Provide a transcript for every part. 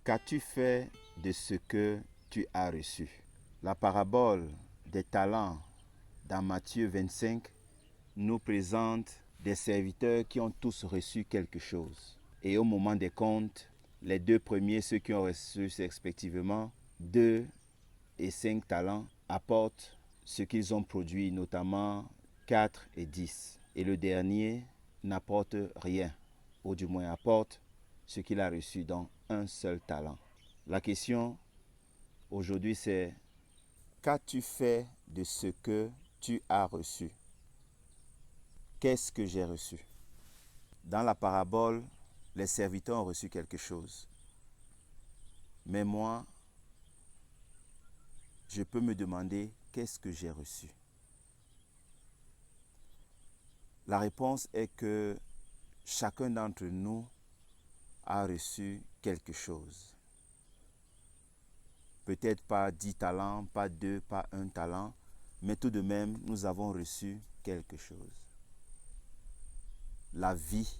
Qu'as-tu fait de ce que tu as reçu? La parabole des talents dans Matthieu 25 nous présente des serviteurs qui ont tous reçu quelque chose. Et au moment des comptes, les deux premiers, ceux qui ont reçu respectivement 2 et 5 talents, apportent ce qu'ils ont produit, notamment 4 et 10. Et le dernier n'apporte rien, ou du moins apporte ce qu'il a reçu dans un seul talent. La question aujourd'hui c'est: qu'as-tu fait de ce que tu as reçu? Qu'est-ce que j'ai reçu? Dans la parabole, les serviteurs ont reçu quelque chose. Mais moi, je peux me demander qu'est-ce que j'ai reçu? La réponse est que chacun d'entre nous a reçu quelque chose. Peut-être pas 10 talents, pas 2, pas 1 talent, mais tout de même, nous avons reçu quelque chose. La vie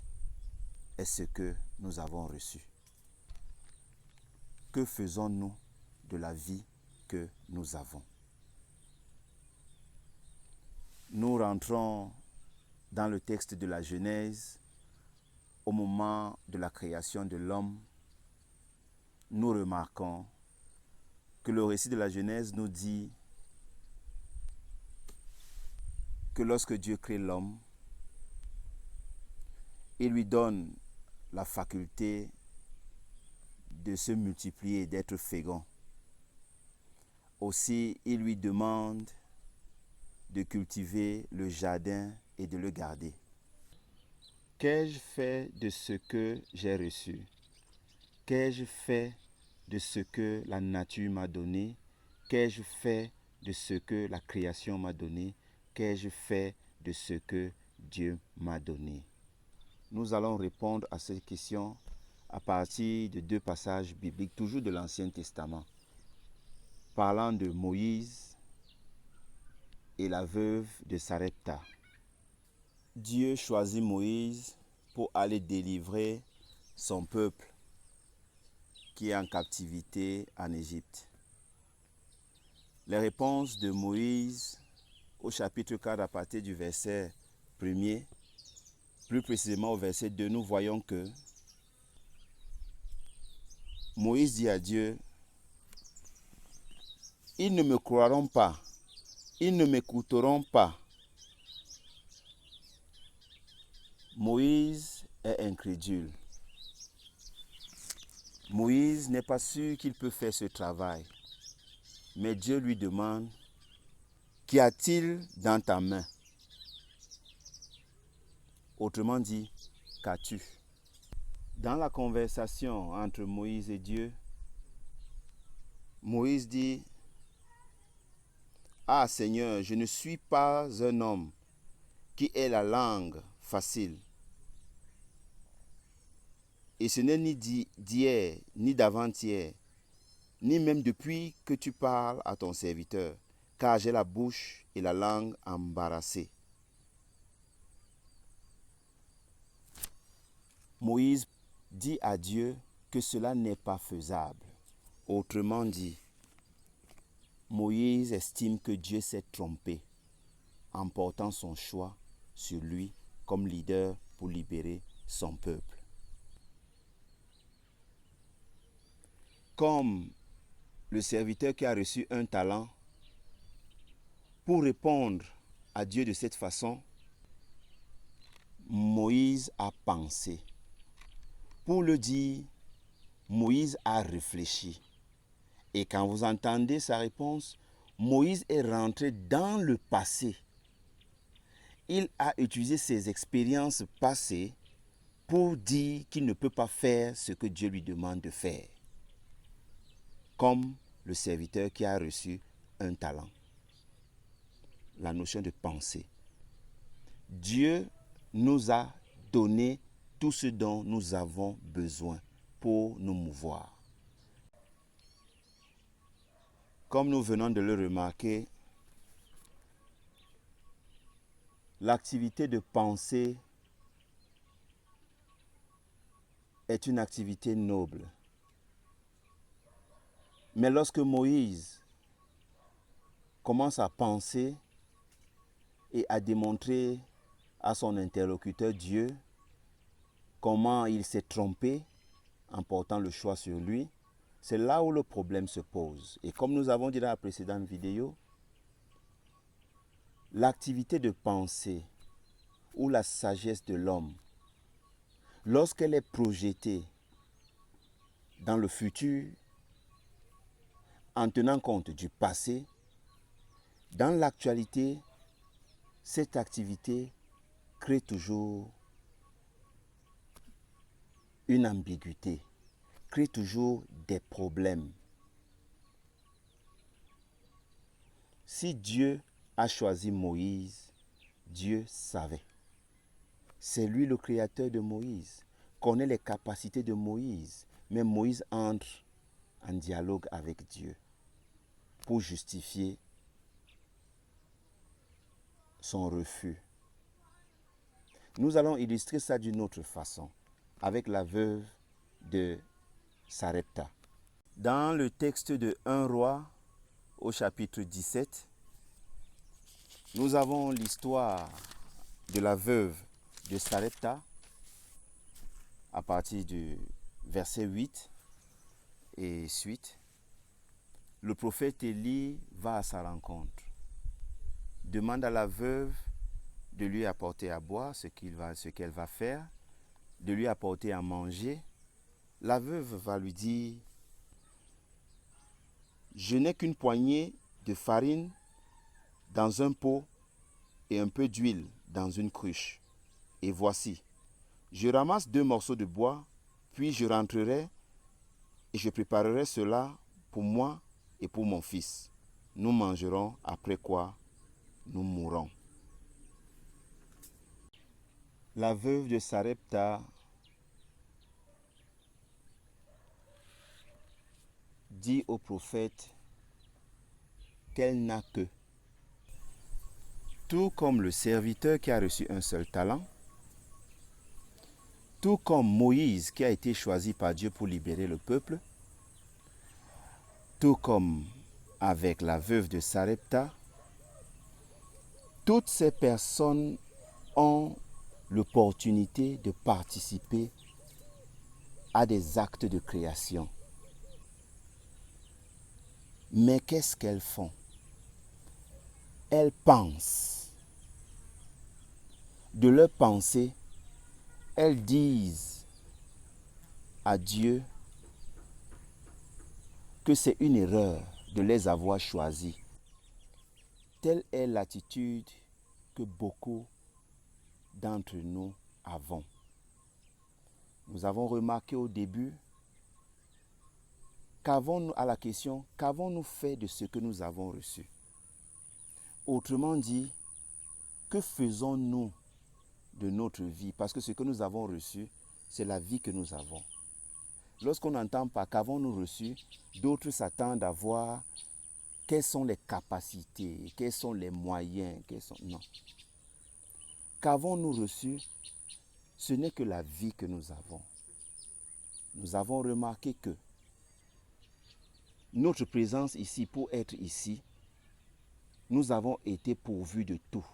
est ce que nous avons reçu. Que faisons-nous de la vie que nous avons? Nous rentrons dans le texte de la Genèse. Au moment de la création de l'homme, nous remarquons que le récit de la Genèse nous dit que lorsque Dieu crée l'homme, il lui donne la faculté de se multiplier et d'être fécond. Aussi, il lui demande de cultiver le jardin et de le garder. Qu'ai-je fait de ce que j'ai reçu? Qu'ai-je fait de ce que la nature m'a donné? Qu'ai-je fait de ce que la création m'a donné? Qu'ai-je fait de ce que Dieu m'a donné? Nous allons répondre à ces questions à partir de 2 passages bibliques, toujours de l'Ancien Testament, parlant de Moïse et la veuve de Sarepta. Dieu choisit Moïse pour aller délivrer son peuple qui est en captivité en Égypte. Les réponses de Moïse au chapitre 4 à partir du verset 1er, plus précisément au verset 2, nous voyons que Moïse dit à Dieu: ils ne me croiront pas, ils ne m'écouteront pas. Moïse est incrédule. Moïse n'est pas sûr qu'il peut faire ce travail. Mais Dieu lui demande: qu'y a-t-il dans ta main? Autrement dit, qu'as-tu? Dans la conversation entre Moïse et Dieu, Moïse dit: ah Seigneur, je ne suis pas un homme qui ait la langue facile. Et ce n'est ni d'hier, ni d'avant-hier, ni même depuis que tu parles à ton serviteur, car j'ai la bouche et la langue embarrassées. Moïse dit à Dieu que cela n'est pas faisable. Autrement dit, Moïse estime que Dieu s'est trompé en portant son choix sur lui comme leader pour libérer son peuple. Comme le serviteur qui a reçu un talent, pour répondre à Dieu de cette façon, Moïse a pensé. Pour le dire, Moïse a réfléchi. Et quand vous entendez sa réponse, Moïse est rentré dans le passé. Il a utilisé ses expériences passées pour dire qu'il ne peut pas faire ce que Dieu lui demande de faire. Comme le serviteur qui a reçu un talent. La notion de pensée. Dieu nous a donné tout ce dont nous avons besoin pour nous mouvoir. Comme nous venons de le remarquer, l'activité de penser est une activité noble. Mais lorsque Moïse commence à penser et à démontrer à son interlocuteur Dieu comment il s'est trompé en portant le choix sur lui, c'est là où le problème se pose. Et comme nous avons dit dans la précédente vidéo, l'activité de pensée ou la sagesse de l'homme, lorsqu'elle est projetée dans le futur, en tenant compte du passé, dans l'actualité, cette activité crée toujours une ambiguïté, crée toujours des problèmes. Si Dieu a choisi Moïse, Dieu savait. C'est lui le créateur de Moïse, connaît les capacités de Moïse, mais Moïse entre en dialogue avec Dieu pour justifier son refus. Nous allons illustrer ça d'une autre façon, avec la veuve de Sarepta. Dans le texte de 1 Roi, au chapitre 17, nous avons l'histoire de la veuve de Sarepta à partir du verset 8 et suite. Le prophète Élie va à sa rencontre, demande à la veuve de lui apporter à boire, ce qu'elle va faire, de lui apporter à manger. La veuve va lui dire, je n'ai qu'une poignée de farine dans un pot et un peu d'huile dans une cruche. Et voici, je ramasse 2 morceaux de bois, puis je rentrerai et je préparerai cela pour moi et pour mon fils. Nous mangerons, après quoi nous mourrons. La veuve de Sarepta dit au prophète qu'elle n'a que, tout comme le serviteur qui a reçu un seul talent, tout comme Moïse qui a été choisi par Dieu pour libérer le peuple, tout comme avec la veuve de Sarepta, toutes ces personnes ont l'opportunité de participer à des actes de création. Mais qu'est-ce qu'elles font? Elles pensent. De leur pensée, elles disent à Dieu que c'est une erreur de les avoir choisis. Telle est l'attitude que beaucoup d'entre nous avons. Nous avons remarqué au début à la question, qu'avons-nous fait de ce que nous avons reçu? Autrement dit, que faisons-nous de notre vie? Parce que ce que nous avons reçu, c'est la vie que nous avons. Lorsqu'on n'entend pas qu'avons-nous reçu, d'autres s'attendent à voir quelles sont les capacités, quels sont les moyens, non. Qu'avons-nous reçu? Ce n'est que la vie que nous avons. Nous avons remarqué que notre présence ici, pour être ici, nous avons été pourvus de tout.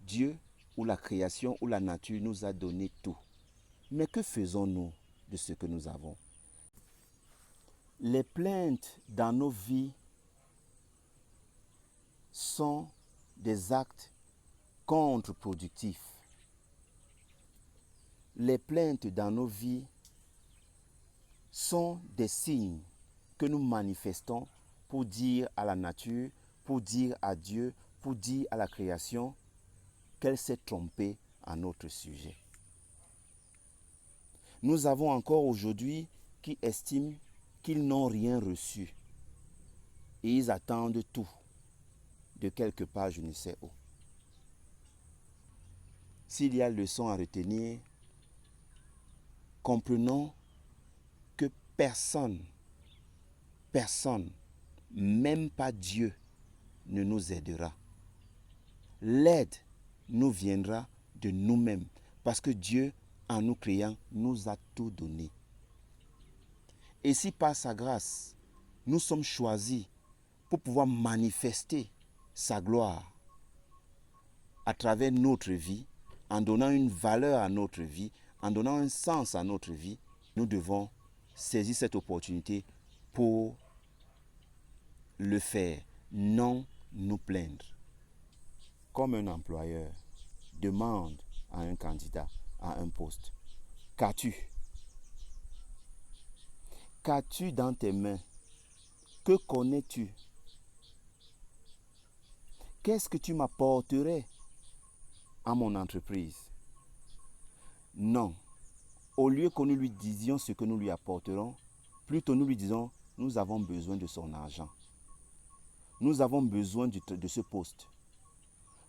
Dieu ou la création ou la nature nous a donné tout. Mais que faisons-nous de ce que nous avons? Les plaintes dans nos vies sont des actes contre-productifs. Les plaintes dans nos vies sont des signes que nous manifestons pour dire à la nature, pour dire à Dieu, pour dire à la création qu'elle s'est trompée à notre sujet. Nous avons encore aujourd'hui qui estiment qu'ils n'ont rien reçu et ils attendent tout de quelque part, je ne sais où. S'il y a leçon à retenir, comprenons que personne, même pas Dieu, ne nous aidera. L'aide nous viendra de nous-mêmes parce que Dieu, en nous créant, nous a tout donné. Et si par sa grâce, nous sommes choisis pour pouvoir manifester sa gloire à travers notre vie, en donnant une valeur à notre vie, en donnant un sens à notre vie. Nous devons saisir cette opportunité pour le faire, non nous plaindre. Comme un employeur demande à un candidat à un poste, qu'as-tu? Qu'as-tu dans tes mains? Que connais-tu? Qu'est-ce que tu m'apporterais à mon entreprise? Non. Au lieu que nous lui disions ce que nous lui apporterons, plutôt nous lui disons, nous avons besoin de son argent. Nous avons besoin de ce poste.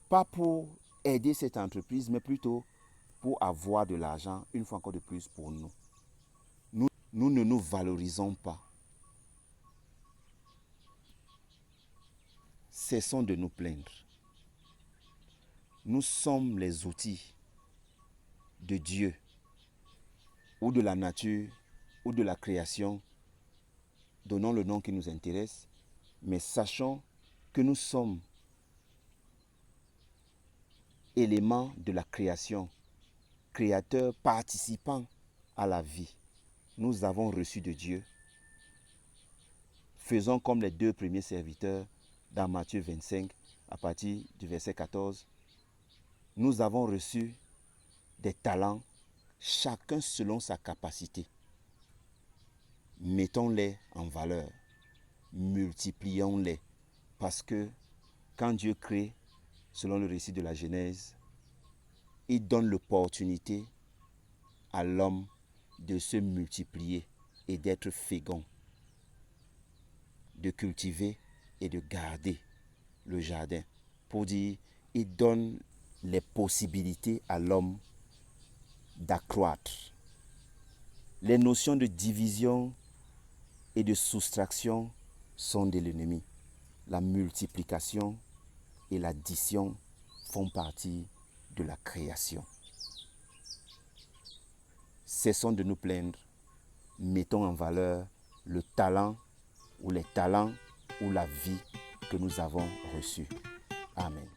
Pas pour aider cette entreprise, mais plutôt pour avoir de l'argent, une fois encore de plus, pour nous. Nous ne nous valorisons pas. Cessons de nous plaindre. Nous sommes les outils de Dieu, ou de la nature, ou de la création. Donnons le nom qui nous intéresse, mais sachons que nous sommes éléments de la création, créateurs participants à la vie. Nous avons reçu de Dieu. Faisons comme les 2 premiers serviteurs dans Matthieu 25, à partir du verset 14. Nous avons reçu des talents, chacun selon sa capacité. Mettons-les en valeur, multiplions-les, parce que quand Dieu crée, selon le récit de la Genèse, il donne l'opportunité à l'homme de se multiplier et d'être fécond, de cultiver et de garder le jardin. Pour dire, il donne les possibilités à l'homme d'accroître. Les notions de division et de soustraction sont de l'ennemi. La multiplication et l'addition font partie de la création. Cessons de nous plaindre, mettons en valeur le talent ou les talents ou la vie que nous avons reçue. Amen.